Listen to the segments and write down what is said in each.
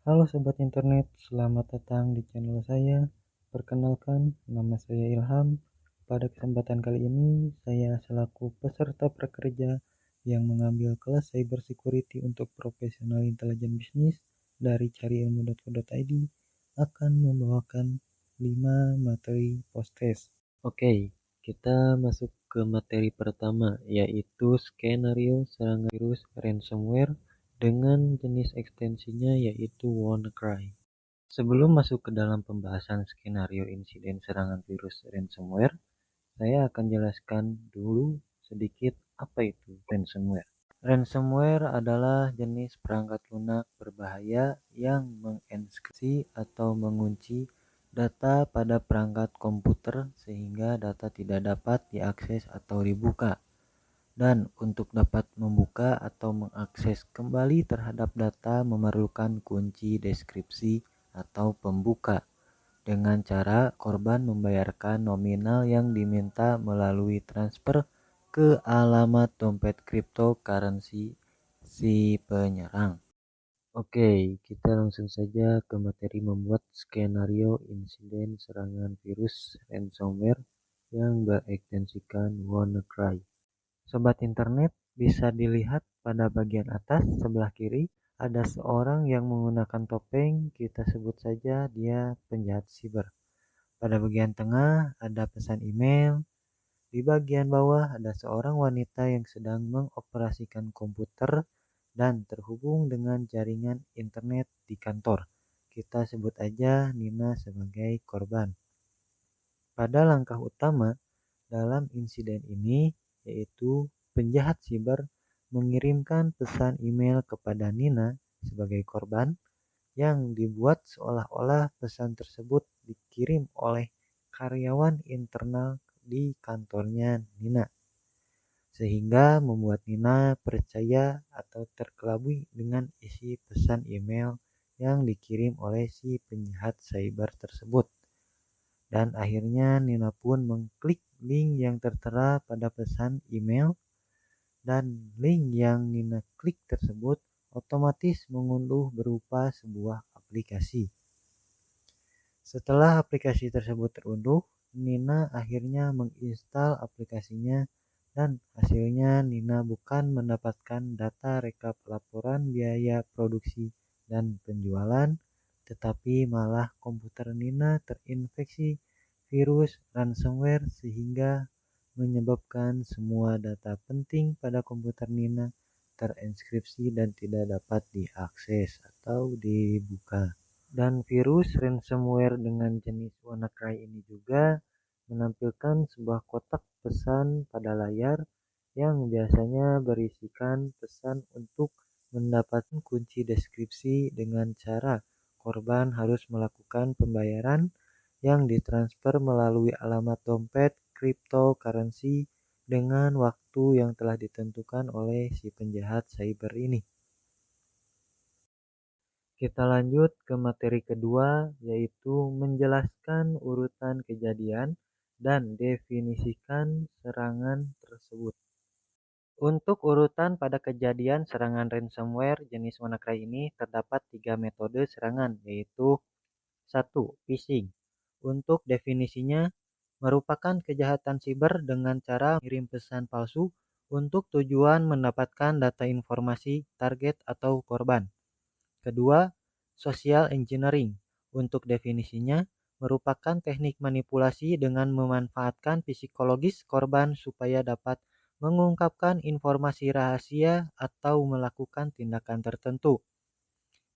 Halo sobat internet, selamat datang di channel saya. Perkenalkan, nama saya Ilham. Pada kesempatan kali ini, saya selaku peserta prakerja yang mengambil kelas Cyber Security untuk Profesional Intelijen Bisnis dari cariilmu.co.id akan membawakan 5 materi post-test. Oke, kita masuk ke materi pertama, yaitu skenario serangan virus ransomware dengan jenis ekstensinya yaitu WannaCry. Sebelum masuk ke dalam pembahasan skenario insiden serangan virus ransomware, saya akan jelaskan dulu sedikit apa itu ransomware. Ransomware adalah jenis perangkat lunak berbahaya yang menginskripsi atau mengunci data pada perangkat komputer sehingga data tidak dapat diakses atau dibuka. Dan untuk dapat membuka atau mengakses kembali terhadap data memerlukan kunci deskripsi atau pembuka dengan cara korban membayarkan nominal yang diminta melalui transfer ke alamat dompet cryptocurrency si penyerang. Oke, kita langsung saja ke materi membuat skenario insiden serangan virus ransomware yang berekstensikan WannaCry. Sobat internet, bisa dilihat pada bagian atas sebelah kiri ada seorang yang menggunakan topeng, kita sebut saja dia penjahat siber. Pada bagian tengah ada pesan email, di bagian bawah ada seorang wanita yang sedang mengoperasikan komputer dan terhubung dengan jaringan internet di kantor. Kita sebut aja Nina sebagai korban. Pada langkah utama dalam insiden ini, yaitu penjahat siber mengirimkan pesan email kepada Nina sebagai korban yang dibuat seolah-olah pesan tersebut dikirim oleh karyawan internal di kantornya Nina, sehingga membuat Nina percaya atau terkelabui dengan isi pesan email yang dikirim oleh si penjahat cyber tersebut. Dan akhirnya Nina pun mengklik link yang tertera pada pesan email, dan link yang Nina klik tersebut otomatis mengunduh berupa sebuah aplikasi. Setelah aplikasi tersebut terunduh, Nina akhirnya menginstal aplikasinya dan hasilnya Nina bukan mendapatkan data rekap laporan biaya produksi dan penjualan, tetapi malah komputer Nina terinfeksi virus ransomware sehingga menyebabkan semua data penting pada komputer Nina terinskripsi dan tidak dapat diakses atau dibuka. Dan virus ransomware dengan jenis WannaCry ini juga menampilkan sebuah kotak pesan pada layar yang biasanya berisikan pesan untuk mendapatkan kunci deskripsi dengan cara korban harus melakukan pembayaran yang ditransfer melalui alamat dompet cryptocurrency dengan waktu yang telah ditentukan oleh si penjahat cyber ini. Kita lanjut ke materi kedua, yaitu menjelaskan urutan kejadian dan definisikan serangan tersebut. Untuk urutan pada kejadian serangan ransomware jenis WannaCry ini terdapat 3 metode serangan, yaitu 1. Phishing. Untuk definisinya, merupakan kejahatan siber dengan cara mengirim pesan palsu untuk tujuan mendapatkan data informasi target atau korban. Kedua, social engineering. Untuk definisinya, merupakan teknik manipulasi dengan memanfaatkan psikologis korban supaya dapat mengungkapkan informasi rahasia atau melakukan tindakan tertentu.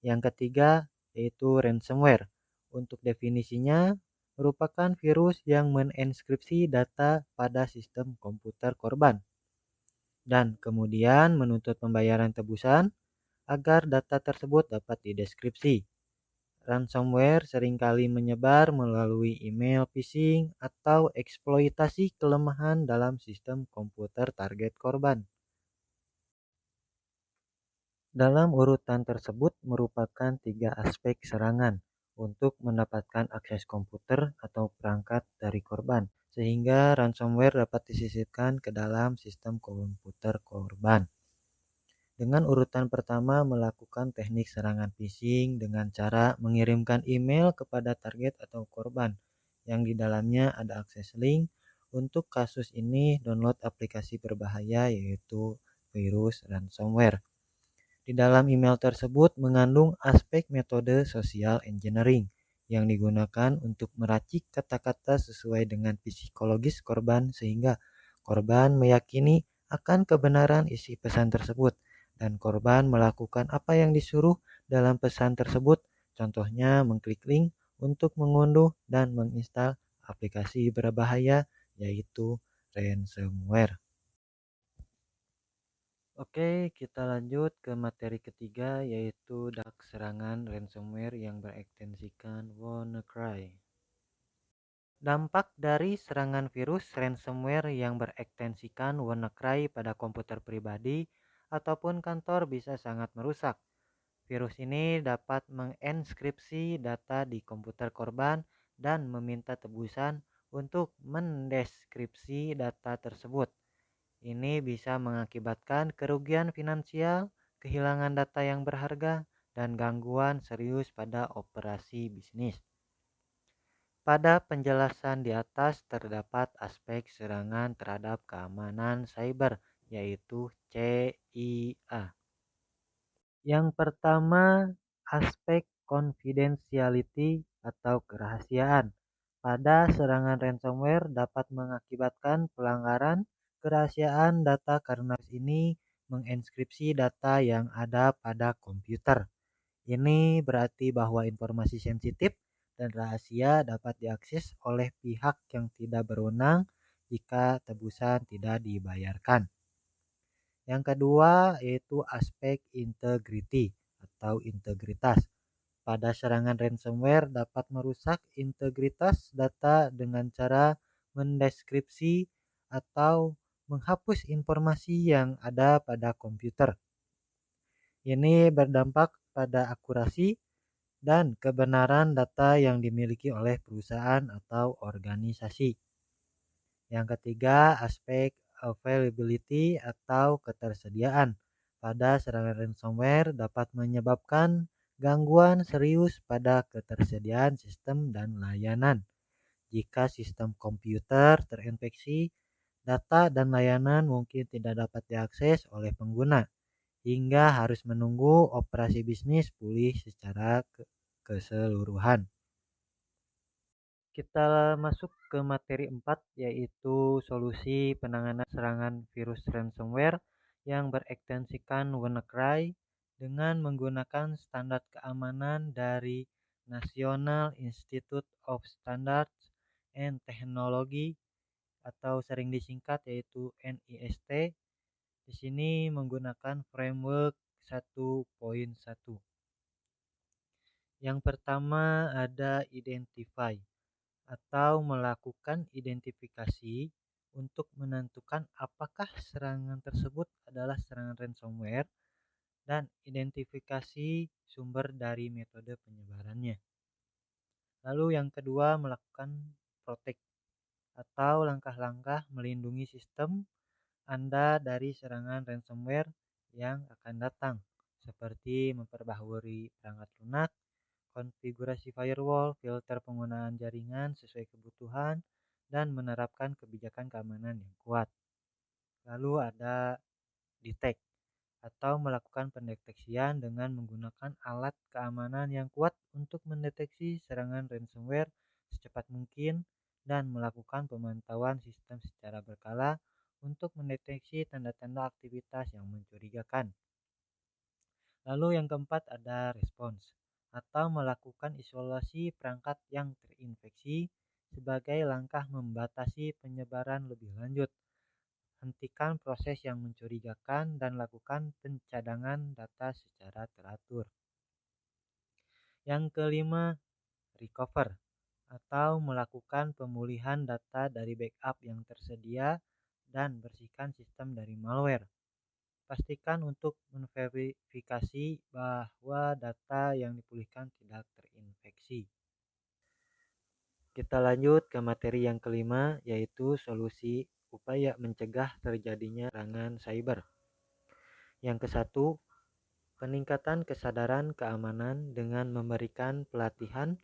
Yang ketiga, yaitu ransomware. Untuk definisinya, merupakan virus yang menenskripsi data pada sistem komputer korban dan kemudian menuntut pembayaran tebusan agar data tersebut dapat dideskripsi. Ransomware seringkali menyebar melalui email phishing atau eksploitasi kelemahan dalam sistem komputer target korban. Dalam urutan tersebut merupakan 3 aspek serangan untuk mendapatkan akses komputer atau perangkat dari korban, sehingga ransomware dapat disisipkan ke dalam sistem komputer korban. Dengan urutan pertama melakukan teknik serangan phishing dengan cara mengirimkan email kepada target atau korban yang di dalamnya ada akses link. Untuk kasus ini download aplikasi berbahaya yaitu virus ransomware. Di dalam email tersebut mengandung aspek metode social engineering yang digunakan untuk meracik kata-kata sesuai dengan psikologis korban sehingga korban meyakini akan kebenaran isi pesan tersebut dan korban melakukan apa yang disuruh dalam pesan tersebut. Contohnya mengklik link untuk mengunduh dan menginstal aplikasi berbahaya yaitu ransomware. Oke, kita lanjut ke materi ketiga yaitu dampak serangan ransomware yang berekstensikan WannaCry. Dampak dari serangan virus ransomware yang berekstensikan WannaCry pada komputer pribadi ataupun kantor bisa sangat merusak. Virus ini dapat menginskripsi data di komputer korban dan meminta tebusan untuk mendeskripsi data tersebut. Ini bisa mengakibatkan kerugian finansial, kehilangan data yang berharga, dan gangguan serius pada operasi bisnis. Pada penjelasan di atas terdapat aspek serangan terhadap keamanan cyber, yaitu CIA. Yang pertama, aspek confidentiality atau kerahasiaan. Pada serangan ransomware dapat mengakibatkan pelanggaran kerahasiaan data karena ini menginskripsi data yang ada pada komputer. Ini berarti bahwa informasi sensitif dan rahasia dapat diakses oleh pihak yang tidak berwenang jika tebusan tidak dibayarkan. Yang kedua yaitu aspek integrity atau integritas. Pada serangan ransomware dapat merusak integritas data dengan cara mendeskripsi atau menghapus informasi yang ada pada komputer. Ini berdampak pada akurasi dan kebenaran data yang dimiliki oleh perusahaan atau organisasi. Yang ketiga, aspek availability atau ketersediaan. Pada serangan ransomware dapat menyebabkan gangguan serius pada ketersediaan sistem dan layanan. Jika sistem komputer terinfeksi, data dan layanan mungkin tidak dapat diakses oleh pengguna, hingga harus menunggu operasi bisnis pulih secara keseluruhan. Kita masuk ke materi 4 yaitu solusi penanganan serangan virus ransomware yang berekstensikan WannaCry dengan menggunakan standar keamanan dari National Institute of Standards and Technology atau sering disingkat yaitu NIST. Di sini menggunakan framework 1.1. Yang pertama ada identify atau melakukan identifikasi untuk menentukan apakah serangan tersebut adalah serangan ransomware dan identifikasi sumber dari metode penyebarannya. Lalu yang kedua melakukan protect atau langkah-langkah melindungi sistem Anda dari serangan ransomware yang akan datang, seperti memperbaharui perangkat lunak, konfigurasi firewall, filter penggunaan jaringan sesuai kebutuhan, dan menerapkan kebijakan keamanan yang kuat. Lalu ada detect atau melakukan pendeteksian dengan menggunakan alat keamanan yang kuat untuk mendeteksi serangan ransomware secepat mungkin dan melakukan pemantauan sistem secara berkala untuk mendeteksi tanda-tanda aktivitas yang mencurigakan. Lalu yang keempat ada respons atau melakukan isolasi perangkat yang terinfeksi sebagai langkah membatasi penyebaran lebih lanjut. Hentikan proses yang mencurigakan dan lakukan pencadangan data secara teratur. Yang kelima, recover atau melakukan pemulihan data dari backup yang tersedia dan bersihkan sistem dari malware. Pastikan untuk memverifikasi bahwa data yang dipulihkan tidak terinfeksi. Kita lanjut ke materi yang kelima yaitu solusi upaya mencegah terjadinya serangan cyber. Yang ke-1, peningkatan kesadaran keamanan dengan memberikan pelatihan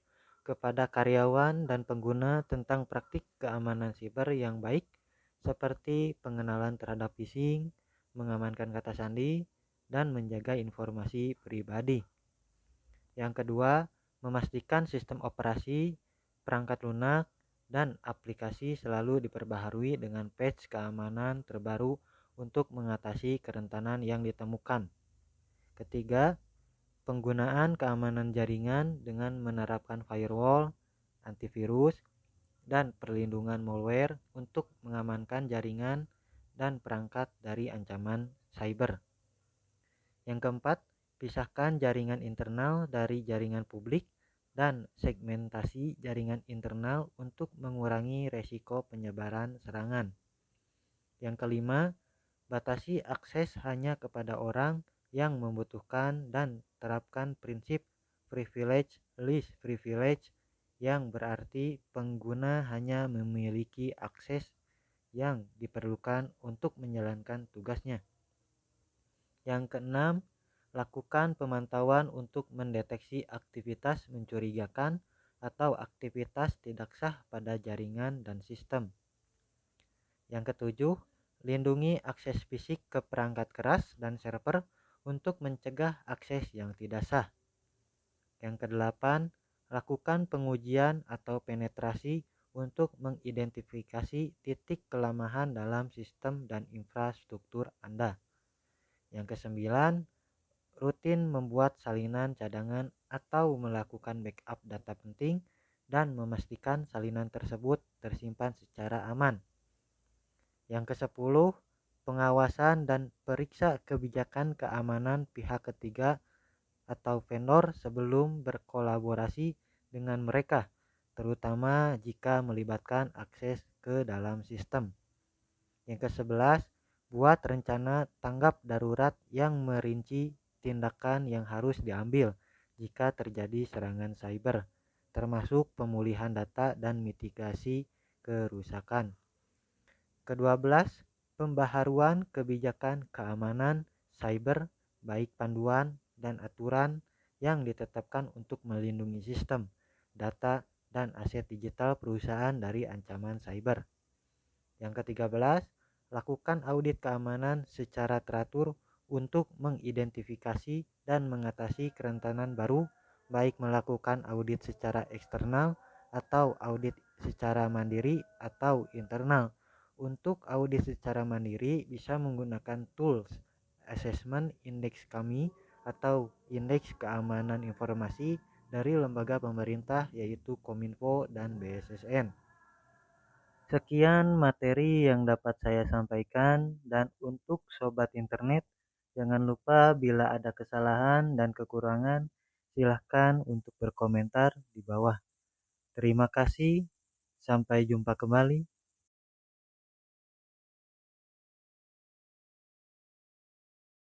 kepada karyawan dan pengguna tentang praktik keamanan siber yang baik, seperti pengenalan terhadap phishing, mengamankan kata sandi, dan menjaga informasi pribadi. Yang kedua, memastikan sistem operasi, perangkat lunak, dan aplikasi selalu diperbaharui dengan patch keamanan terbaru untuk mengatasi kerentanan yang ditemukan. Ketiga, penggunaan keamanan jaringan dengan menerapkan firewall, antivirus, dan perlindungan malware untuk mengamankan jaringan dan perangkat dari ancaman cyber. Yang keempat, pisahkan jaringan internal dari jaringan publik dan segmentasi jaringan internal untuk mengurangi resiko penyebaran serangan. Yang kelima, batasi akses hanya kepada orang yang membutuhkan dan terapkan prinsip privilege least privilege, yang berarti pengguna hanya memiliki akses yang diperlukan untuk menjalankan tugasnya. Yang keenam, lakukan pemantauan untuk mendeteksi aktivitas mencurigakan atau aktivitas tidak sah pada jaringan dan sistem. Yang ketujuh, lindungi akses fisik ke perangkat keras dan server untuk mencegah akses yang tidak sah. Yang kedelapan, lakukan pengujian atau penetrasi untuk mengidentifikasi titik kelemahan dalam sistem dan infrastruktur Anda. Yang kesembilan, rutin membuat salinan cadangan atau melakukan backup data penting dan memastikan salinan tersebut tersimpan secara aman. Yang ke-10, pengawasan dan periksa kebijakan keamanan pihak ketiga atau vendor sebelum berkolaborasi dengan mereka, terutama jika melibatkan akses ke dalam sistem. Yang ke-11, buat rencana tanggap darurat yang merinci tindakan yang harus diambil jika terjadi serangan cyber, termasuk pemulihan data dan mitigasi kerusakan. Ke-12, pembaharuan kebijakan keamanan cyber, baik panduan dan aturan yang ditetapkan untuk melindungi sistem, data, dan aset digital perusahaan dari ancaman cyber. Yang ke-13, lakukan audit keamanan secara teratur untuk mengidentifikasi dan mengatasi kerentanan baru, baik melakukan audit secara eksternal atau audit secara mandiri atau internal. Untuk audit secara mandiri bisa menggunakan tools assessment index kami atau indeks keamanan informasi dari lembaga pemerintah yaitu Kominfo dan BSSN. Sekian materi yang dapat saya sampaikan, dan untuk sobat internet, jangan lupa bila ada kesalahan dan kekurangan, silahkan untuk berkomentar di bawah. Terima kasih, sampai jumpa kembali.